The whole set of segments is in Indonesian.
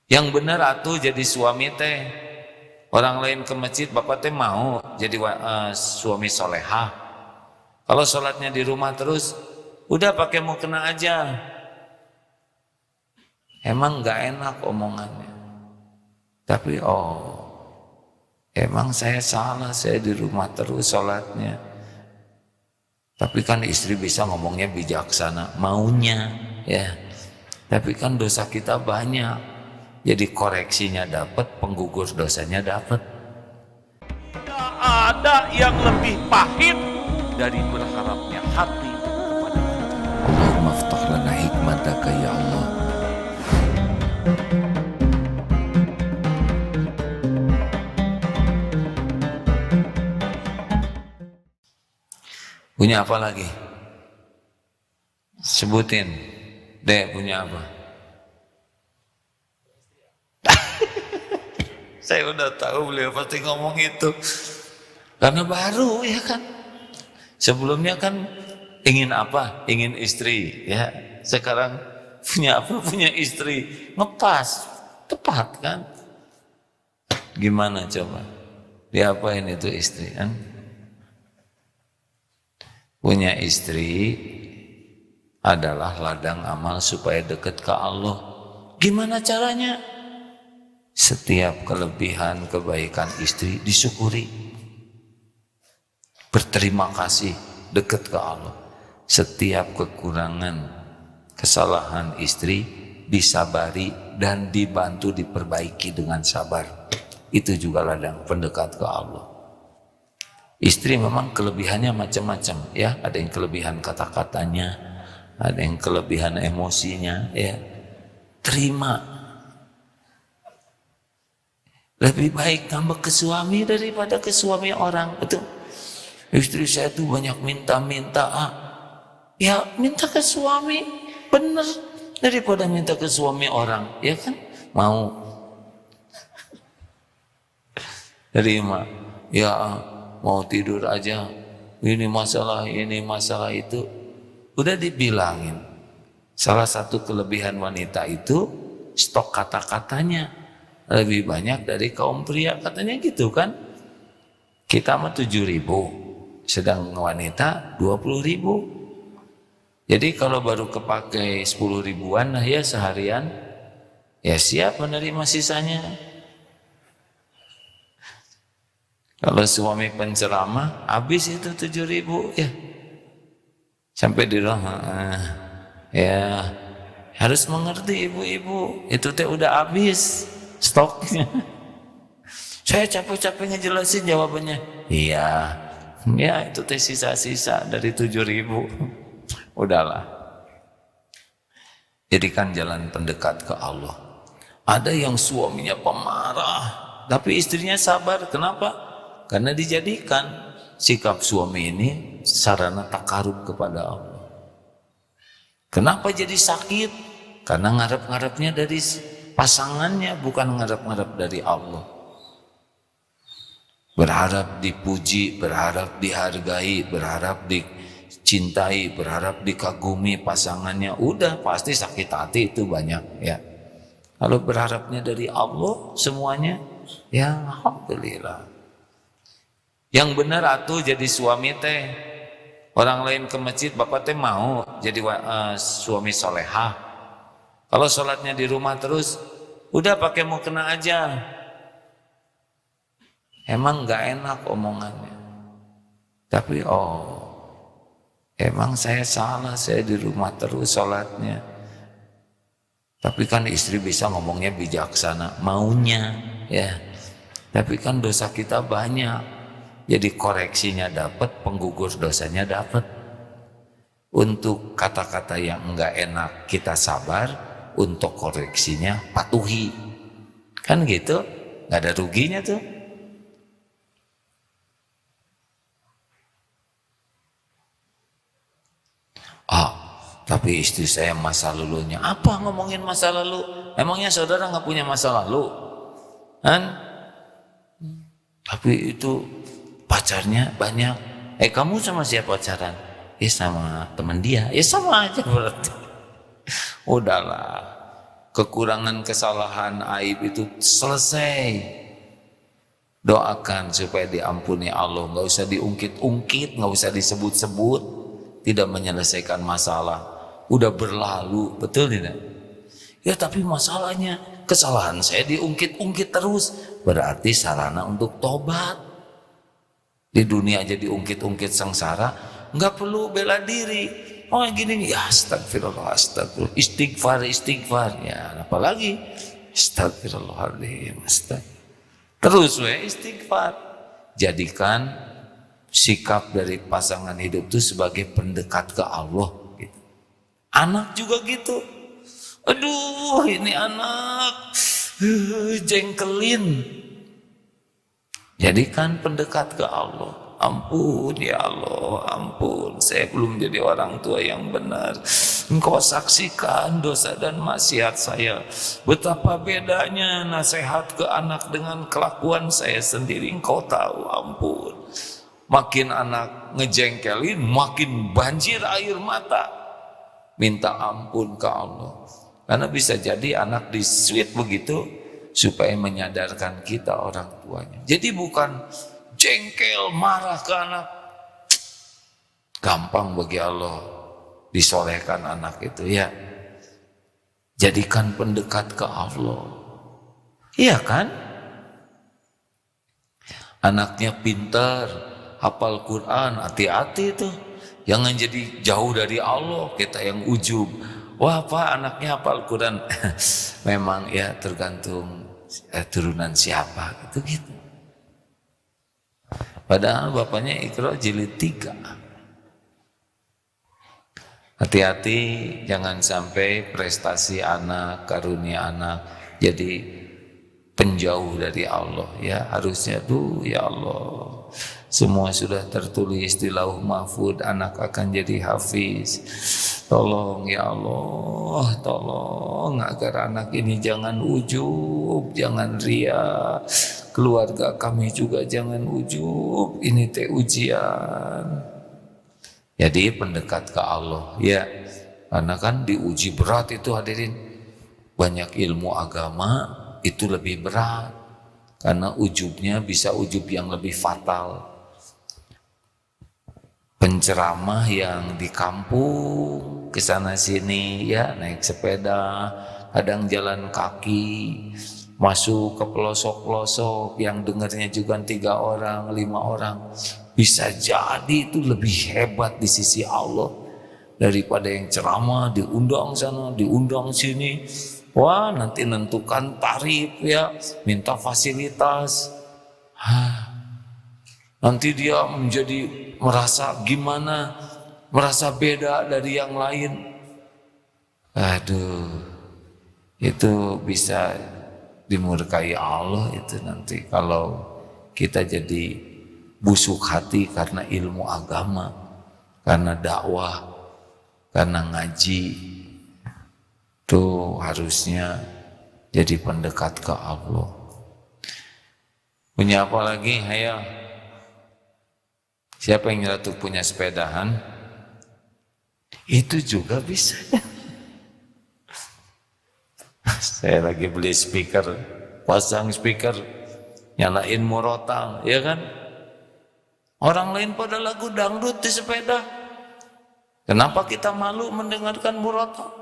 Yang benar atuh jadi suami teh. Orang lain ke masjid, bapak teh mau jadi suami solehah. Kalau sholatnya di rumah terus, udah pakai mau kena aja. Emang nggak enak omongannya. Tapi emang saya salah, saya di rumah terus sholatnya. Tapi kan istri bisa ngomongnya bijaksana, maunya ya. Tapi kan dosa kita banyak. Jadi koreksinya dapat, penggugur dosanya dapat. Tidak ada yang lebih pahit dari berharapnya hati kepada Allah. Allahumma ftah lana hikmataka ya Allah. Punya apa lagi? Sebutin. Dek, punya apa? Saya udah tahu beliau pasti ngomong itu. Karena baru ya kan. Sebelumnya kan ingin apa? Ingin istri ya. Sekarang punya apa? Punya istri. Ngepas. Tepat kan? Gimana coba? Diapain itu istri kan? Punya istri adalah ladang amal supaya dekat ke Allah. Gimana caranya? Setiap kelebihan kebaikan istri disyukuri. Berterima kasih, dekat ke Allah. Setiap kekurangan, kesalahan istri disabari dan dibantu diperbaiki dengan sabar. Itu juga ladang pendekat ke Allah. Istri memang kelebihannya macam-macam ya, ada yang kelebihan kata-katanya, ada yang kelebihan emosinya ya. Terima. Lebih baik ngambek ke suami daripada ke suami orang. Betul. Istri saya tuh banyak minta-minta. Ya minta ke suami. Bener. Daripada minta ke suami orang. Ya kan? Mau. Terima. Ya mau tidur aja. Ini masalah itu. Udah dibilangin. Salah satu kelebihan wanita itu stok kata-katanya lebih banyak dari kaum pria, katanya gitu kan. Kita mah 7.000, sedang wanita 20.000. Jadi kalau baru kepake 10 ribuan lah ya seharian, ya siap menerima sisanya. Kalau suami penceramah habis itu 7.000 ya. Sampai di rumah ya harus mengerti ibu-ibu, itu teh udah habis stoknya. Saya capek-capek ngejelasin jawabannya. Iya, ya itu teh sisa-sisa dari 7.000. Udahlah. Jadikan jalan pendekat ke Allah. Ada yang suaminya pemarah, tapi istrinya sabar. Kenapa? Karena dijadikan sikap suami ini sarana takarub kepada Allah. Kenapa jadi sakit? Karena ngarep-ngarepnya dari pasangannya, bukan ngarep-ngarep dari Allah. Berharap dipuji, berharap dihargai, berharap dicintai, berharap dikagumi pasangannya. Udah pasti sakit hati itu banyak ya. Kalau berharapnya dari Allah semuanya, ya alhamdulillah. Yang benar atuh jadi suami teh. Orang lain ke masjid, bapak teh mau jadi suami solehah. Kalau sholatnya di rumah terus, udah pakai mau kena aja. Emang nggak enak omongannya. Tapi emang saya salah, saya di rumah terus sholatnya. Tapi kan istri bisa ngomongnya bijaksana, maunya ya. Tapi kan dosa kita banyak. Jadi koreksinya dapat, penggugur dosanya dapat. Untuk kata-kata yang enggak enak kita sabar, untuk koreksinya patuhi. Kan gitu, enggak ada ruginya tuh. Tapi istri saya masa lalunya. Apa ngomongin masa lalu? Emangnya saudara enggak punya masa lalu? Kan? Tapi itu pacarnya banyak. Kamu sama siapa pacaran? Sama teman dia. Ya sama aja berarti. Udahlah. kekurangan, kesalahan, aib itu selesai. Doakan supaya diampuni Allah, nggak usah diungkit-ungkit, nggak usah disebut-sebut, tidak menyelesaikan masalah. Udah berlalu, betul tidak? Ya tapi masalahnya kesalahan saya diungkit-ungkit terus, berarti sarana untuk tobat. Di dunia aja diungkit-ungkit sengsara, nggak perlu bela diri. Oh gini, ya astagfirullah, astagfirullah, istighfar, ya apalagi astagfirullahaladzim, astagfirullah. Terus istighfar. Jadikan sikap dari pasangan hidup itu sebagai pendekat ke Allah gitu. Anak juga gitu. Aduh ini anak jengkelin. Jadikan pendekat ke Allah. Ampun ya Allah, ampun, saya belum jadi orang tua yang benar. Engkau saksikan dosa dan maksiat saya. Betapa bedanya nasihat ke anak dengan kelakuan saya sendiri. Engkau tahu, ampun. Makin anak ngejengkelin, makin banjir air mata. Minta ampun ke Allah. Karena bisa jadi anak disuit begitu supaya menyadarkan kita orang tuanya. Jadi bukan jengkel, marah ke anak. Gampang bagi Allah disolehkan anak itu ya. Jadikan pendekat ke Allah. Iya kan? Anaknya pintar, hafal Quran, hati-hati tuh. Jangan jadi jauh dari Allah, kita yang ujub. Wah Pak anaknya hafal Quran. Memang ya tergantung turunan siapa gitu. Padahal bapaknya Iqra jilid 3. Hati-hati jangan sampai prestasi anak, karunia anak jadi penjauh dari Allah ya. Harusnya ya Allah, semua sudah tertulis di Lauh Mahfud, anak akan jadi hafiz. Tolong ya Allah, tolong agar anak ini jangan ujub, jangan ria. Keluarga kami juga jangan ujub, ini teh ujian. Jadi pendekat ke Allah ya. Karena kan diuji berat itu hadirin. Banyak ilmu agama itu lebih berat. Karena ujubnya bisa ujub yang lebih fatal. Penceramah yang di kampung kesana sini ya, naik sepeda, kadang jalan kaki, masuk ke pelosok-pelosok yang dengarnya juga 3 orang, 5 orang, bisa jadi itu lebih hebat di sisi Allah daripada yang ceramah diundang sana, diundang sini. Wah nanti nentukan tarif ya, minta fasilitas. Nanti dia menjadi merasa gimana, merasa beda dari yang lain. Aduh, itu bisa dimurkai Allah itu nanti kalau kita jadi busuk hati karena ilmu agama, karena dakwah, karena ngaji. Tuh harusnya jadi pendekat ke Allah. Punya apa lagi? Hayo. Siapa yang nyeletuk punya sepedahan? Itu juga bisa. Saya lagi beli speaker, pasang speaker, nyalain murotang, ya kan? Orang lain pada lagu dangdut di sepeda. Kenapa kita malu mendengarkan murotang?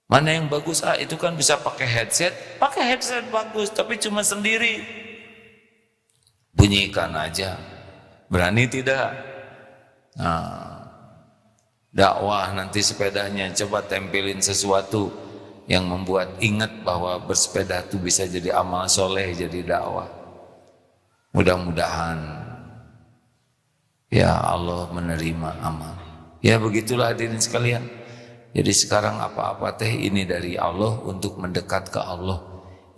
Mana yang bagus? Itu kan bisa pakai headset bagus, tapi cuma sendiri. Bunyikan aja. Berani tidak? Nah, dakwah nanti sepedanya coba tempelin sesuatu yang membuat ingat bahwa bersepeda itu bisa jadi amal soleh, jadi dakwah. Mudah-mudahan ya Allah menerima amal. Ya begitulah hadirin sekalian. Jadi sekarang apa-apa teh ini dari Allah untuk mendekat ke Allah.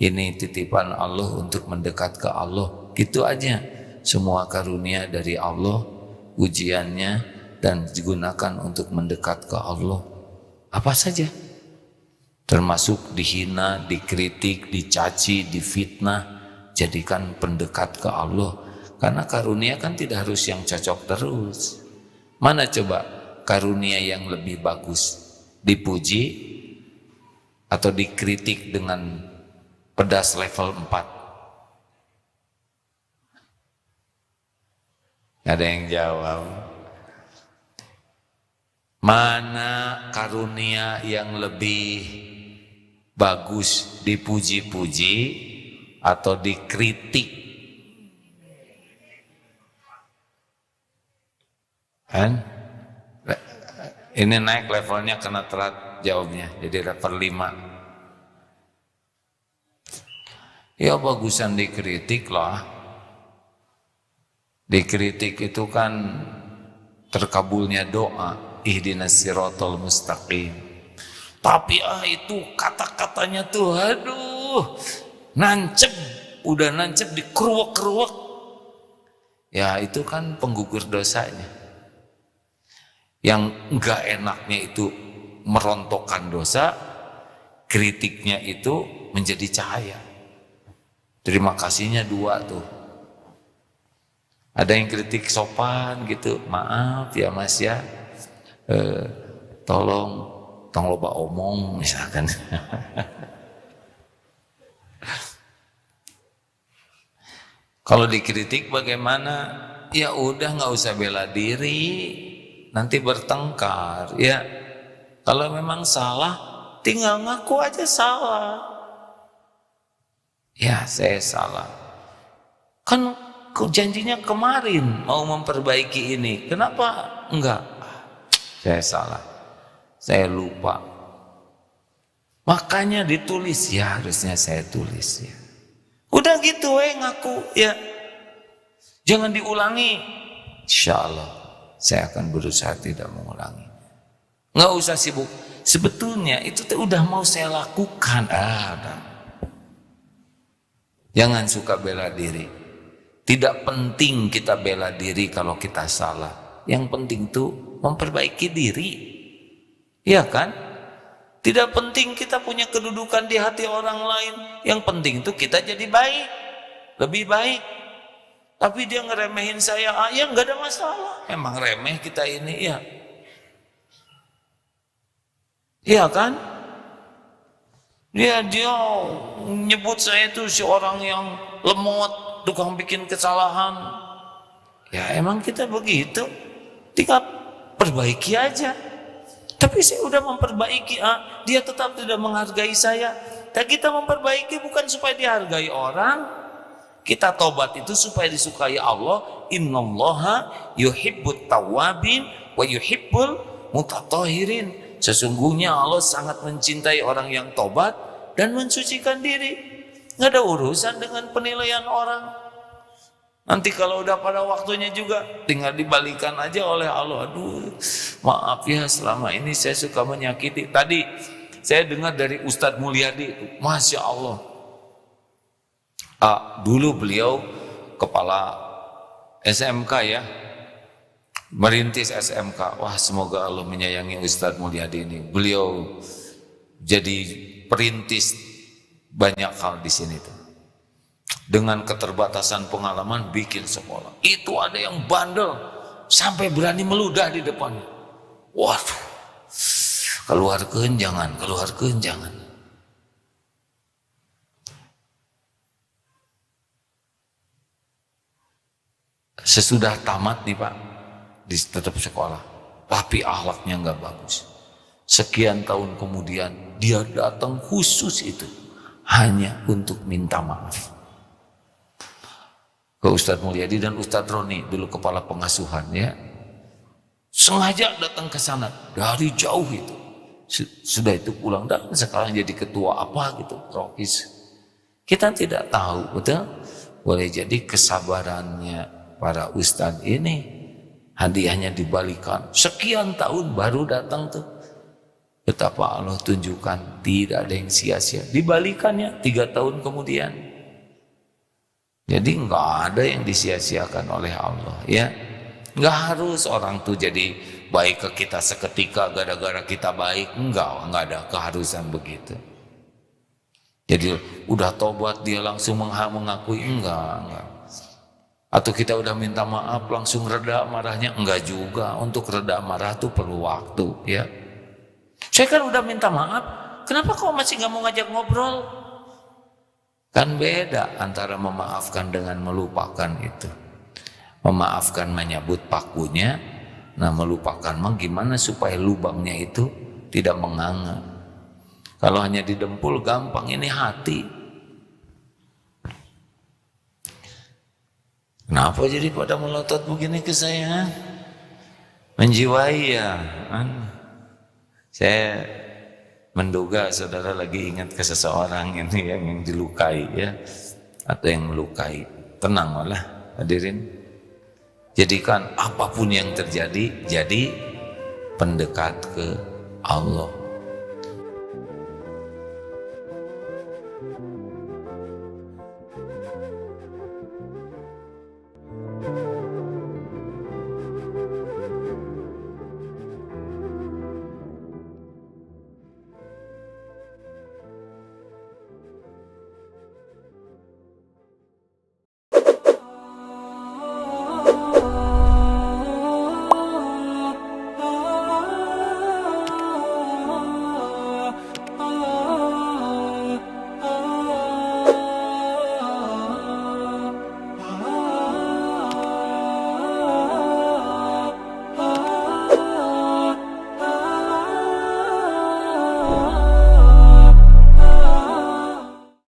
Ini titipan Allah untuk mendekat ke Allah. Gitu aja. Semua karunia dari Allah, ujiannya dan digunakan untuk mendekat ke Allah. Apa saja. Termasuk dihina, dikritik, dicaci, difitnah. Jadikan pendekat ke Allah. Karena karunia kan tidak harus yang cocok terus. Mana coba karunia yang lebih bagus? Dipuji atau dikritik dengan pedas level 4? Ada yang jawab. Mana karunia yang lebih bagus, dipuji-puji atau dikritik? Kan? Ini naik levelnya karena telat jawabnya, jadi level 5. Ya bagusan dikritik lah. Dikritik itu kan terkabulnya doa, ihdinas siratal mustaqim. Tapi itu kata-katanya tuh aduh, nancep, udah nancep di keruak-keruak. Ya itu kan penggugur dosanya. Yang enggak enaknya itu merontokkan dosa, kritiknya itu menjadi cahaya. Terima kasihnya 2 tuh. Ada yang kritik sopan gitu, maaf ya mas ya, tolong loba omong misalkan. Kalau dikritik bagaimana? Ya udah nggak usah bela diri, nanti bertengkar ya. Kalau memang salah, tinggal ngaku aja salah. Ya saya salah. Kan janjinya kemarin mau memperbaiki ini, kenapa enggak? Saya salah, saya lupa. Makanya ditulis, ya harusnya saya tulis ya. Udah gitu ngaku ya. Jangan diulangi. Insya Allah saya akan berusaha tidak mengulangi. Nggak usah sibuk. Sebetulnya itu udah mau saya lakukan. Jangan suka bela diri. Tidak penting kita bela diri kalau kita salah. Yang penting tuh memperbaiki diri. Iya kan? Tidak penting kita punya kedudukan di hati orang lain. Yang penting tuh kita jadi baik. Lebih baik. Tapi dia ngeremehin saya, ya nggak ada masalah. Emang remeh kita ini ya. Iya kan? Dia nyebut saya itu si orang yang lemot, tukang bikin kesalahan. Ya emang kita begitu. Tinggal perbaiki aja. Tapi saya udah memperbaiki, dia tetap tidak menghargai saya. Dan kita memperbaiki bukan supaya dihargai orang. Kita tobat itu supaya disukai Allah. Innallaha yuhibbut tawwabin wa yuhibbul mutatahhirin. Sesungguhnya Allah sangat mencintai orang yang tobat dan mensucikan diri. Nggak ada urusan dengan penilaian orang. Nanti kalau udah pada waktunya juga tinggal dibalikan aja oleh Allah. Aduh, maaf ya selama ini saya suka menyakiti. Tadi saya dengar dari Ustadz Mulyadi itu, Masya Allah. Dulu beliau kepala SMK ya, merintis SMK. Wah semoga Allah menyayangi Ustadz Mulyadi ini. Beliau jadi perintis banyak hal di sini tuh. Dengan keterbatasan pengalaman bikin sekolah. Itu ada yang bandel sampai berani meludah di depannya. Waduh, keluarkeun jangan. Sesudah tamat nih Pak, tetap sekolah, tapi akhlaknya nggak bagus. Sekian tahun kemudian dia datang khusus itu hanya untuk minta maaf ke Ustadz Mulyadi dan Ustadz Roni, dulu kepala pengasuhan ya. Sengaja datang ke sana dari jauh itu. Sudah itu pulang dan sekarang jadi ketua apa gitu, Rokis. Kita tidak tahu, betul? Boleh jadi kesabarannya para ustadz ini hadiahnya dibalikan. Sekian tahun baru datang tuh. Betapa Allah tunjukkan tidak ada yang sia-sia. Dibalikannya 3 tahun kemudian. Jadi nggak ada yang disia-siakan oleh Allah ya. Nggak harus orang tuh jadi baik ke kita seketika gara-gara kita baik. Enggak ada keharusan begitu. Jadi udah tobat dia langsung mengakui, enggak. Atau kita udah minta maaf langsung reda marahnya, enggak juga. Untuk reda marah tuh perlu waktu ya. Saya kan udah minta maaf, kenapa kau masih nggak mau ngajak ngobrol? Kan beda antara memaafkan dengan melupakan itu. Memaafkan menyabut pakunya, nah melupakan mah gimana supaya lubangnya itu tidak menganga. Kalau hanya didempul gampang, ini hati. Kenapa jadi pada melotot begini ke saya? Menjiwai ya. Saya menduga saudara lagi ingat ke seseorang ini yang dilukai ya, atau yang melukai. Tenanglah hadirin. Jadikan apapun yang terjadi jadi pendekat ke Allah.